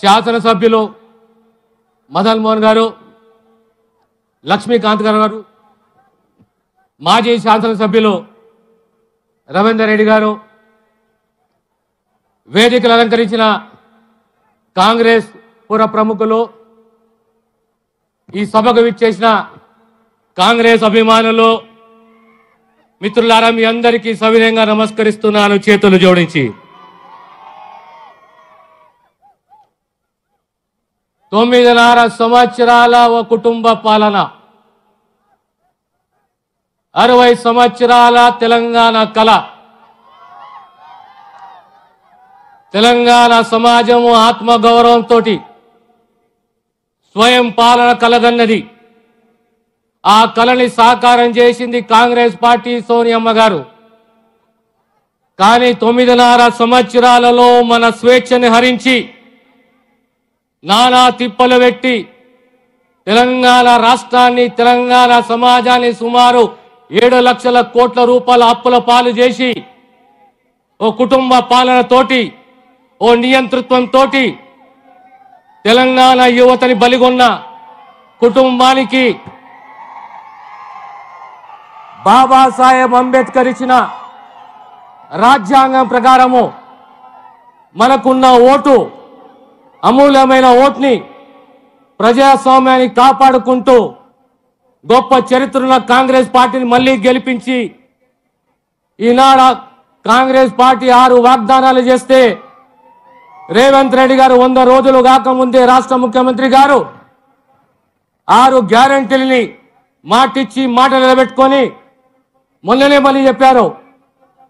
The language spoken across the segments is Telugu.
శాసనసభ్యులు మదన్ మోహన్ గారు, లక్ష్మీకాంత్ గారు, మాజీ శాసనసభ్యులు రవీందర్ రెడ్డి గారు, వేదికలు అలంకరించిన కాంగ్రెస్ పుర ప్రముఖులు, ఈ సభకు విచ్చేసిన కాంగ్రెస్ అభిమానులు, మిత్రులారా, మీ అందరికీ సవినయంగా నమస్కరిస్తున్నాను చేతులు జోడించి. 9.5 సంవత్సరాల ఓ కుటుంబ పాలన, 60 సంవత్సరాల తెలంగాణ కళ, తెలంగాణ సమాజము ఆత్మగౌరవంతో స్వయం పాలన కలగన్నది. ఆ కళని సాకారం చేసింది కాంగ్రెస్ పార్టీ, సోనియమ్మ గారు. కానీ 9.5 సంవత్సరాలలో మన స్వేచ్ఛని హరించి నానా తిప్పలు పెట్టి తెలంగాణ రాష్ట్రాన్ని, తెలంగాణ సమాజాన్ని సుమారు 7 లక్షల కోట్ల రూపాయల అప్పుల పాలు చేసి ఓ కుటుంబ పాలనతోటి, ఓ నియంతృత్వంతో తెలంగాణ యువతని బలిగొన్న కుటుంబానికి బాబాసాహెబ్ అంబేద్కర్ ఇచ్చిన రాజ్యాంగం ప్రకారము మనకున్న ఓటు, అమూల్యమైన ఓటుని ప్రజాస్వామ్యాన్ని కాపాడుకుంటూ గొప్ప చరిత్రలో కాంగ్రెస్ పార్టీని మళ్ళీ గెలిపించి, ఈనాడు కాంగ్రెస్ పార్టీ 6 వాగ్దానాలు చేస్తే రేవంత్ రెడ్డి గారు 100 రోజులు కాకముందే రాష్ట్ర ముఖ్యమంత్రి గారు 6 గ్యారంటీలని మాటిచ్చి మాట నిలబెట్టుకొని మొన్ననే మళ్ళీ చెప్పారు,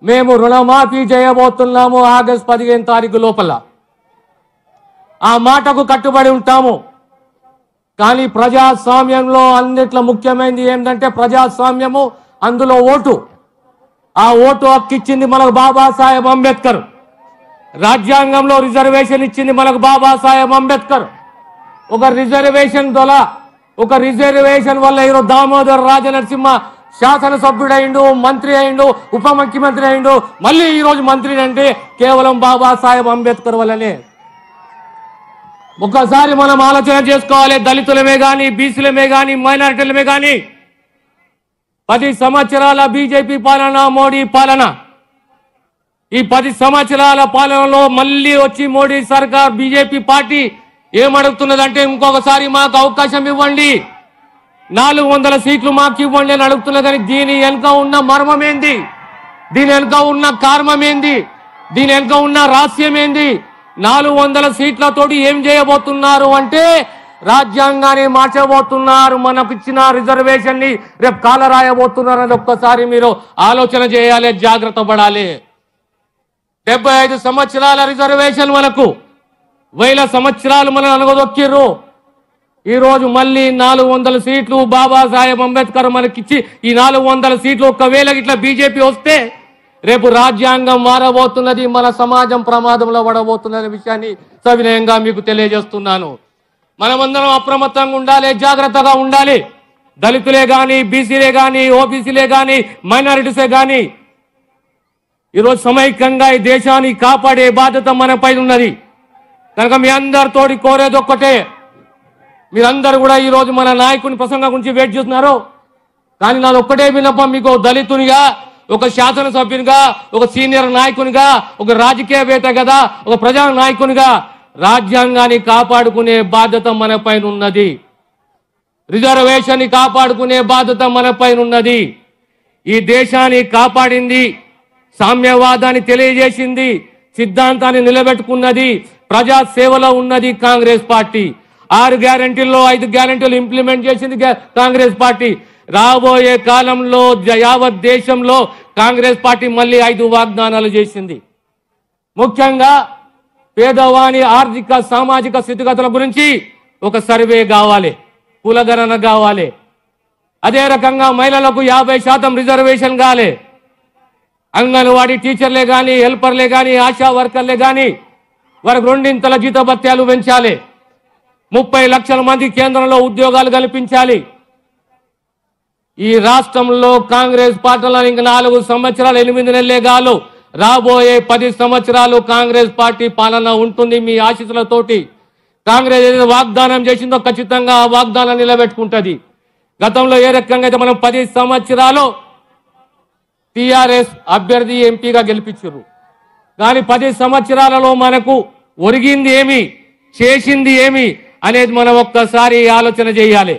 మేము రుణమాఫీ చేయబోతున్నాము ఆగస్టు 15 తారీఖు లోపల. ఆ మాటకు కట్టుబడి ఉంటాము. కానీ ప్రజాస్వామ్యంలో అన్నిట్లో ముఖ్యమైనది ఏంటంటే ప్రజాస్వామ్యము, అందులో ఓటు. ఆ ఓటు హక్కు ఇచ్చింది మనకు బాబాసాహెబ్ అంబేద్కర్. రాజ్యాంగంలో రిజర్వేషన్ ఇచ్చింది మనకు బాబాసాహెబ్ అంబేద్కర్. ఒక రిజర్వేషన్ వల్ల ఈరోజు దామోదర్ రాజనరసింహ శాసనసభ్యుడైండు, మంత్రి అయిండు, ఉప ముఖ్యమంత్రి అయిండు, మళ్ళీ ఈరోజు మంత్రి అంటే కేవలం బాబాసాహెబ్ అంబేద్కర్ వల్లనే. ఒకసారి మనం ఆలోచన చేసుకోవాలి. దళితులమే కానీ, బీసీలమే కానీ, మైనారిటీలమే కానీ 10 సంవత్సరాల బీజేపీ పాలన, మోడీ పాలన, ఈ 10 సంవత్సరాల పాలనలో మళ్ళీ వచ్చి మోడీ సర్కార్, బీజేపీ పార్టీ ఏమడుగుతున్నదంటే ఇంకొకసారి మాకు అవకాశం ఇవ్వండి, 400 సీట్లు మాకు ఇవ్వండి అని అడుగుతున్నది. కానీ దీని వెనుక ఉన్న మర్మం ఏంది? దీని వెనుక ఉన్న కారణం ఏంది? దీని వెనుక ఉన్న రహస్యం ఏంది? 400 సీట్లతోటి ఏం చేయబోతున్నారు అంటే రాజ్యాంగాన్ని మార్చబోతున్నారు. మనకు ఇచ్చిన రిజర్వేషన్ ని రేపు కాలరాయబోతున్నారు అని ఒక్కసారి మీరు ఆలోచన చేయాలి, జాగ్రత్త పడాలి. 75 సంవత్సరాల రిజర్వేషన్ మనకు, 1000 సంవత్సరాలు మనం అనగదొక్కిర్రు. ఈరోజు మళ్ళీ 400 సీట్లు బాబాసాహెబ్ అంబేద్కర్ మనకిచ్చి ఈ 400 సీట్లు ఒకవేళ ఇట్లా బీజేపీ వస్తే రేపు రాజ్యాంగం మారబోతున్నది, మన సమాజం ప్రమాదంలో పడబోతున్న విషయాన్ని సవినయంగా మీకు తెలియజేస్తున్నాను. మనమందరం అప్రమత్తంగా ఉండాలి, జాగ్రత్తగా ఉండాలి. దళితులే కానీ, బీసీలే కానీ, ఓబీసీలే కానీ, మైనారిటీసే కానీ ఈరోజు సమైక్యంగా ఈ దేశాన్ని కాపాడే బాధ్యత మనపై ఉన్నది. కనుక మీ అందరితోటి కోరేది ఒక్కటే, మీరందరూ కూడా ఈరోజు మన నాయకుని ప్రసంగం గురించి వెయిట్ చేస్తున్నారు. కానీ నాది ఒక్కటే విన్నపం, మీకు దళితునిగా, ఒక శాసనసభ్యునిగా, ఒక సీనియర్ నాయకునిగా, ఒక రాజకీయవేత్తగా, ఒక ప్రజా నాయకునిగా రాజ్యాంగాన్ని కాపాడుకునే బాధ్యత మనపైన ఉన్నది. రిజర్వేషన్ కాపాడుకునే బాధ్యత మనపైన ఉన్నది. ఈ దేశాన్ని కాపాడింది, సామ్యవాదాన్ని తెలియజేసింది, సిద్ధాంతాన్ని నిలబెట్టుకున్నది, ప్రజా సేవలో ఉన్నది కాంగ్రెస్ పార్టీ. 6 గ్యారంటీల్లో 5 గ్యారంటీలు ఇంప్లిమెంట్ చేసింది కాంగ్రెస్ పార్టీ. రాబోయే కాలంలో యావత్ దేశంలో కాంగ్రెస్ పార్టీ మళ్ళీ 5 వాగ్దానాలు చేసింది. ముఖ్యంగా పేదవాని ఆర్థిక సామాజిక స్థితిగతుల గురించి ఒక సర్వే కావాలి, కులగణన కావాలి. అదే రకంగా మహిళలకు 50% రిజర్వేషన్ కావాలి. అంగన్వాడీ టీచర్లే కానీ, హెల్పర్లే కానీ, ఆశా వర్కర్లే కానీ వారికి 2 జీతభత్యాలు పెంచాలి. 30 లక్షల మంది కేంద్రంలో ఉద్యోగాలు కల్పించాలి. ఈ రాష్ట్రంలో కాంగ్రెస్ పార్టీలో ఇంకా 4 సంవత్సరాలు 8 నెలలే కాదు, రాబోయే 10 సంవత్సరాలు కాంగ్రెస్ పార్టీ పాలన ఉంటుంది మీ ఆశీస్సులతోటి. కాంగ్రెస్ ఏదైతే వాగ్దానం చేసిందో ఖచ్చితంగా ఆ వాగ్దానం నిలబెట్టుకుంటది. గతంలో ఏ రకంగా అయితే మనం 10 సంవత్సరాలు టిఆర్ఎస్ అభ్యర్థి ఎంపీగా గెలిపించారు. కానీ 10 సంవత్సరాలలో మనకు ఒరిగింది ఏమి, చేసింది ఏమి అనేది మనం ఒక్కసారి ఆలోచన చేయాలి.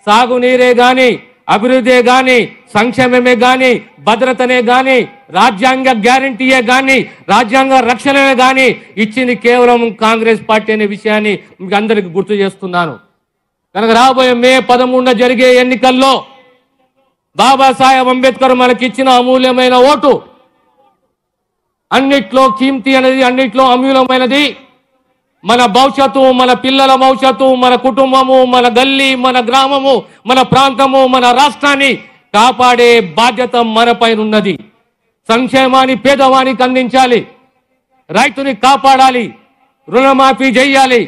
సాగునీరే గాని, అభివృద్ధే గాని, సంక్షేమమే గాని, భద్రతనే గాని, రాజ్యాంగ గ్యారంటీయే గాని, రాజ్యాంగ రక్షణనే గాని ఇచ్చింది కేవలం కాంగ్రెస్ పార్టీ అనే విషయాన్ని మీకు అందరికీ గుర్తు చేస్తున్నాను. కనుక రాబోయే మే 13 జరిగే ఎన్నికల్లో బాబాసాహెబ్ అంబేద్కర్ మనకిచ్చిన అమూల్యమైన ఓటు అన్నిట్లో కీమ్తి అనేది, అన్నిట్లో అమూల్యమైనది. మన భవిష్యత్తు, మన పిల్లల భవిష్యత్తు, మన కుటుంబము, మన గల్లీ, మన గ్రామము, మన ప్రాంతము, మన రాష్ట్రాన్ని కాపాడే బాధ్యత మనపైన ఉన్నది. సంక్షేమాన్ని పేదవానికి అందించాలి, రైతుని కాపాడాలి, రుణమాఫీ చేయాలి,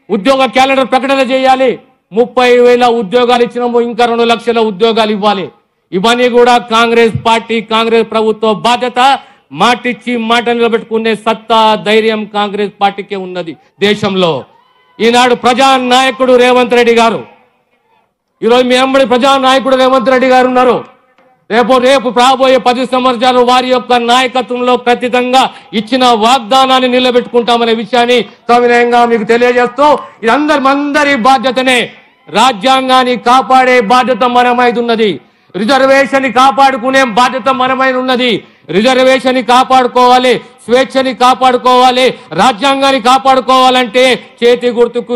ఉద్యోగ క్యాలెండర్ ప్రకటన చేయాలి. 30,000 ఉద్యోగాలు ఇచ్చినాము, ఇంకా 2 లక్షల ఉద్యోగాలు ఇవ్వాలి. ఇవన్నీ కూడా కాంగ్రెస్ పార్టీ, కాంగ్రెస్ ప్రభుత్వ బాధ్యత. మాటిచ్చి మాట నిలబెట్టుకునే సత్తా, ధైర్యం కాంగ్రెస్ పార్టీకే ఉన్నది దేశంలో. ఈనాడు ప్రజానాయకుడు రేవంత్ రెడ్డి గారు, ఈరోజు మీ వెంబడి ప్రజానాయకుడు రేవంత్ రెడ్డి గారు ఉన్నారు. రేపు రాబోయే 10 సంవత్సరాలు వారి యొక్క నాయకత్వంలో ఖచ్చితంగా ఇచ్చిన వాగ్దానాన్ని నిలబెట్టుకుంటామనే విషయాన్ని సవినయంగా మీకు తెలియజేస్తూ, ఇది అందరి బాధ్యతనే. రాజ్యాంగాన్ని కాపాడే బాధ్యత మనమైదు ఉన్నది. రిజర్వేషన్ కాపాడుకునే బాధ్యత మనమైన ఉన్నది. రిజర్వేషన్ కాపాడుకోవాలి, స్వేచ్ఛని కాపాడుకోవాలి, రాజ్యాంగాన్ని కాపాడుకోవాలంటే చేతి గుర్తుకు